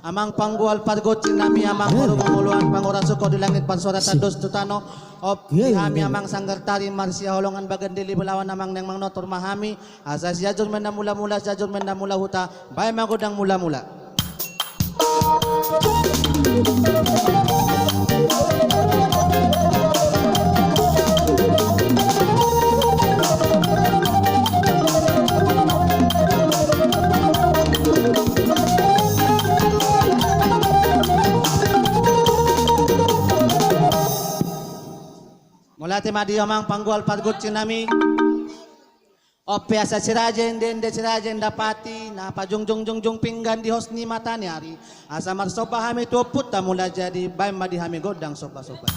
amang panggual pargot sinami amang uruguluan panguraso ko di langit pansurat dos tutano op hami amang sanggartari Marsia holongan bagandili belawan amang neng mang notor mahami asas jajur menda mula-mula jajur menda mula huta bay magodang mula-mula. Mulate madi amang panggual pargut sinami ope asa sirajen dende sirajen dapati na pajung pinggan di hosni matani hari asa marsopa hami tuput mula jadi bay madi hami godang sopa-sopa.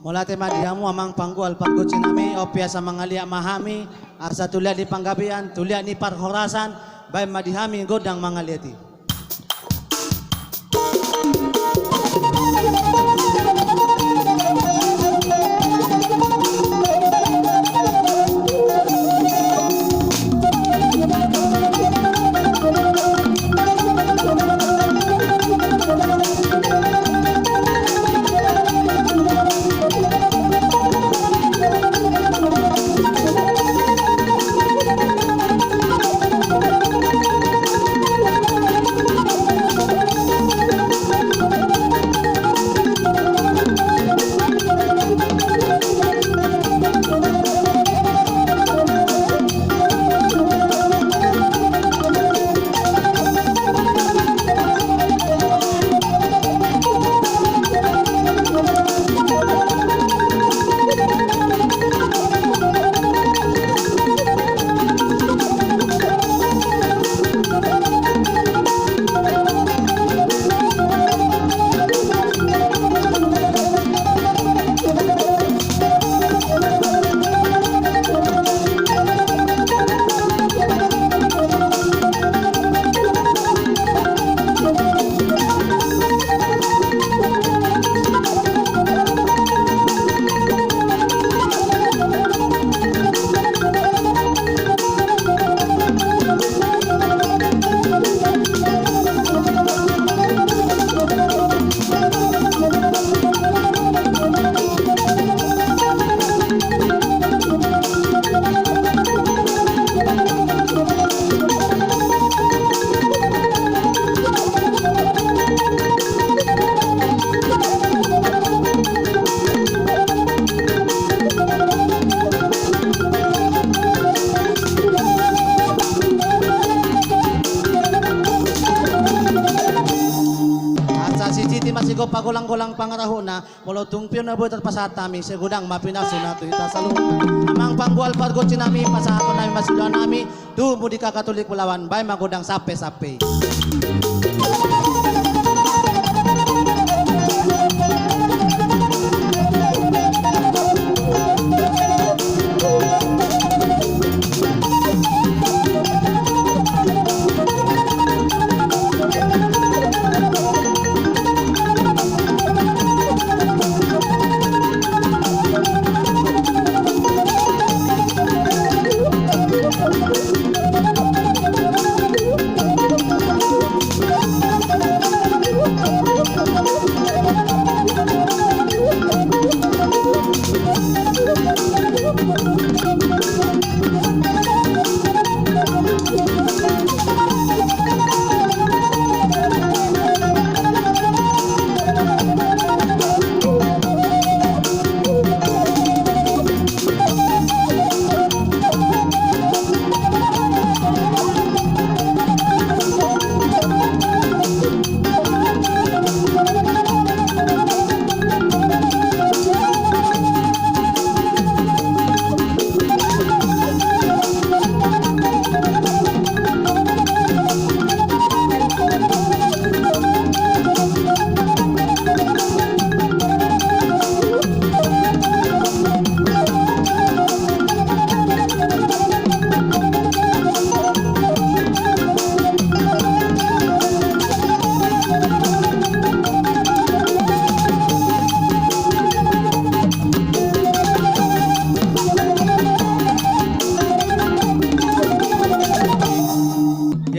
Mulate madihamu amang panggual pargut sinami opia sa mga liya mahami asa tulia di panggabian tulia ni parhorasan bay madihami godang mga liati. Masigo pagulang-gulang pangarahuna mulo tungpio na buhay pasatami segudang mapinaso na ito itasalungan amang panggual pargot sinami pasahato nami masiluan nami tu mudika katolik pulawan bay magudang sape-sape.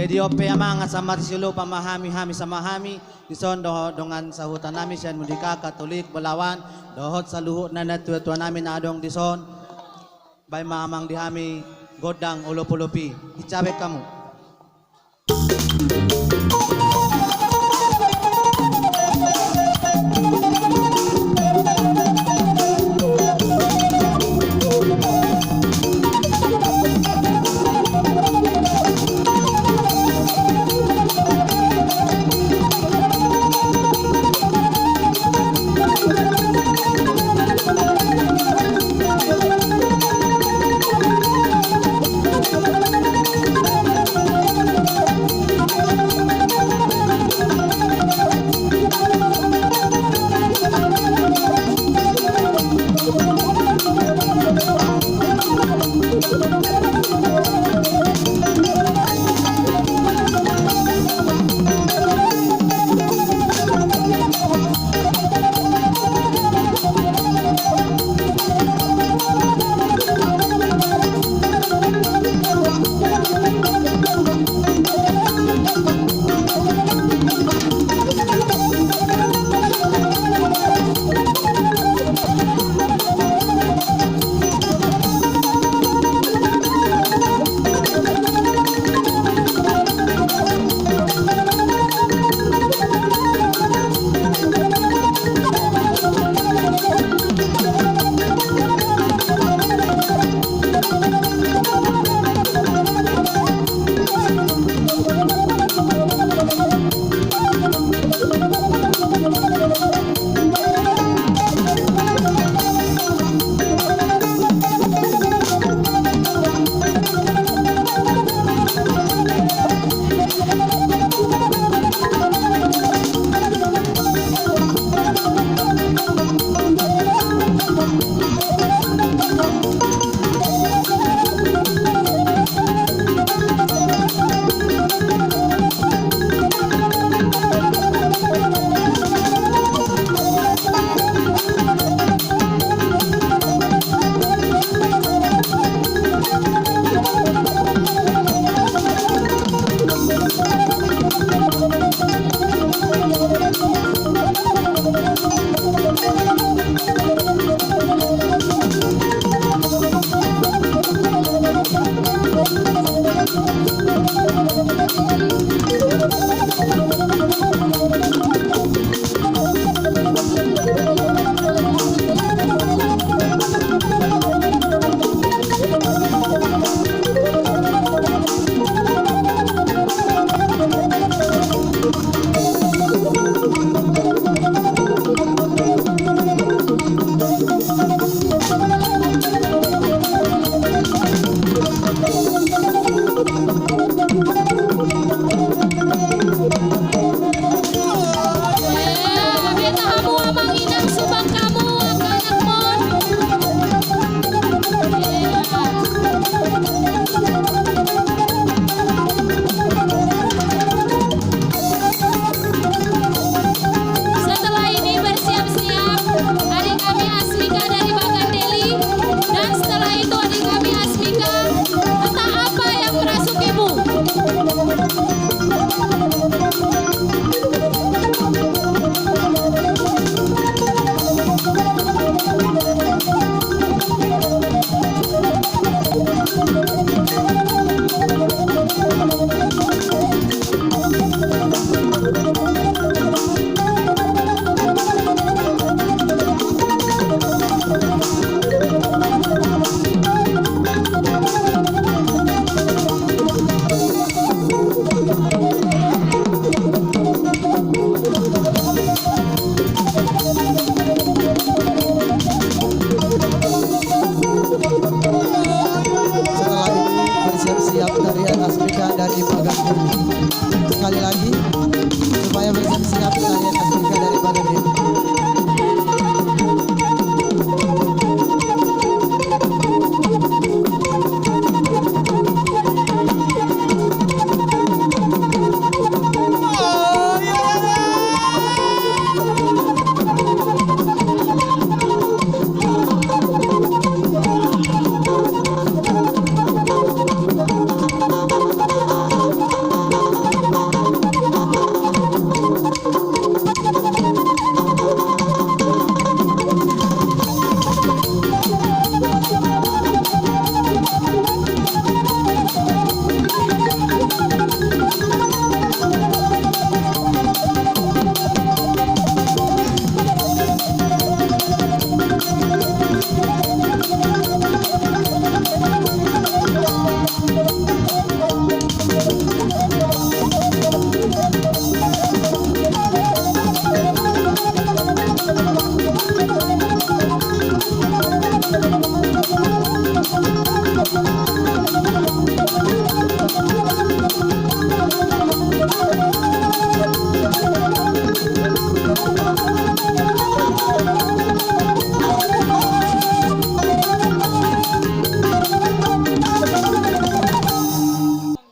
Mediope amang at sa Marisilo pamahami-hami sa mahami ison dongan sa hutan namin siya mudika Katolik Balawan dohot sa luho na natuwa namin adong dison bay maamang dihami godang ulupulupi icabe kamu.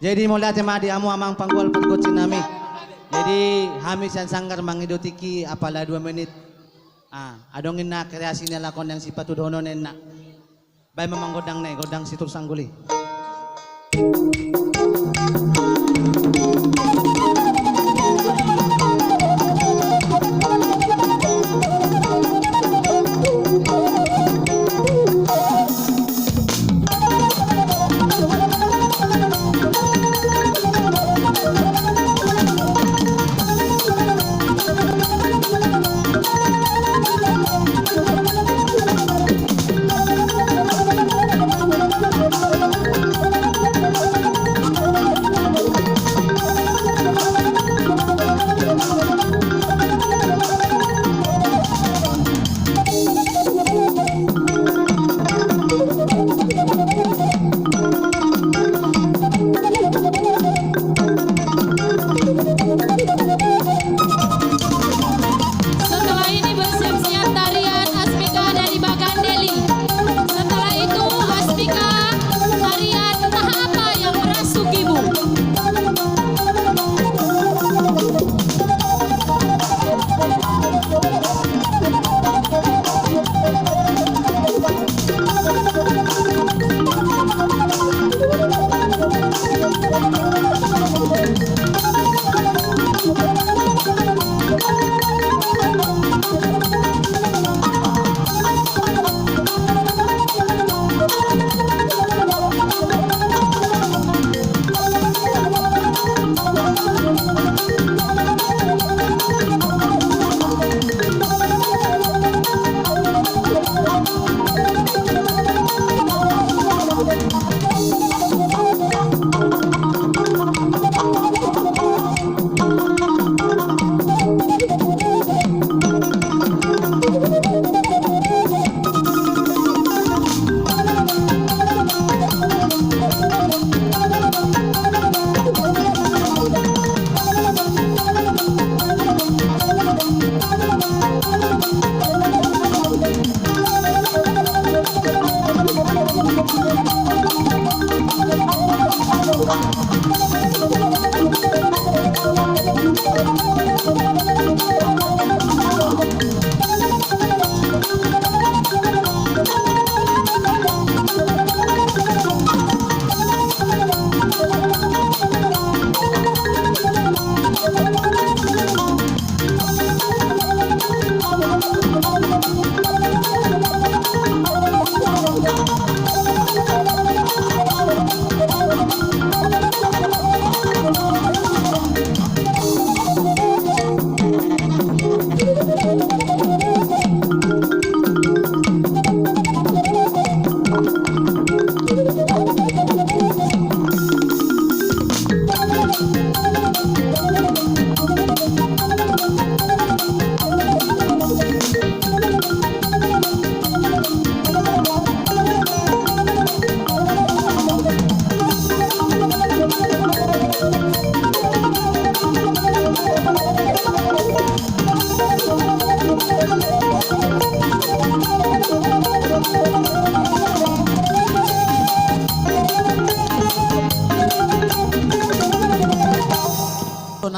Jadi mulai madi amu amang panggol pergocin nami. Jadi hamis yang sanggar mangidotiki apalah 2 menit. Adongin na kreasi na lakon yang sifat udono na. Bay mamang godang situl sangguli.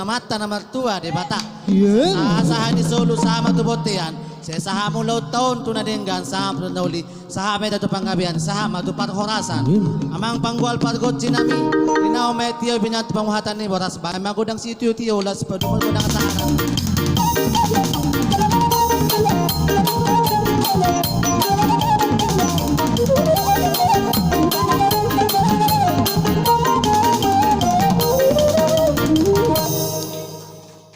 Mata na mertua di bata. Saha ni solo sama tu botean. Saya saha mulau tahun tu nadenggan saha pernahuli. Saha meda tu panggabian saha madu parhorasan. Amang panggual pargot jinami. Dinau metio binat panguhatan ni boras ba. Magudang situ tio ulas padumul gudang saharan.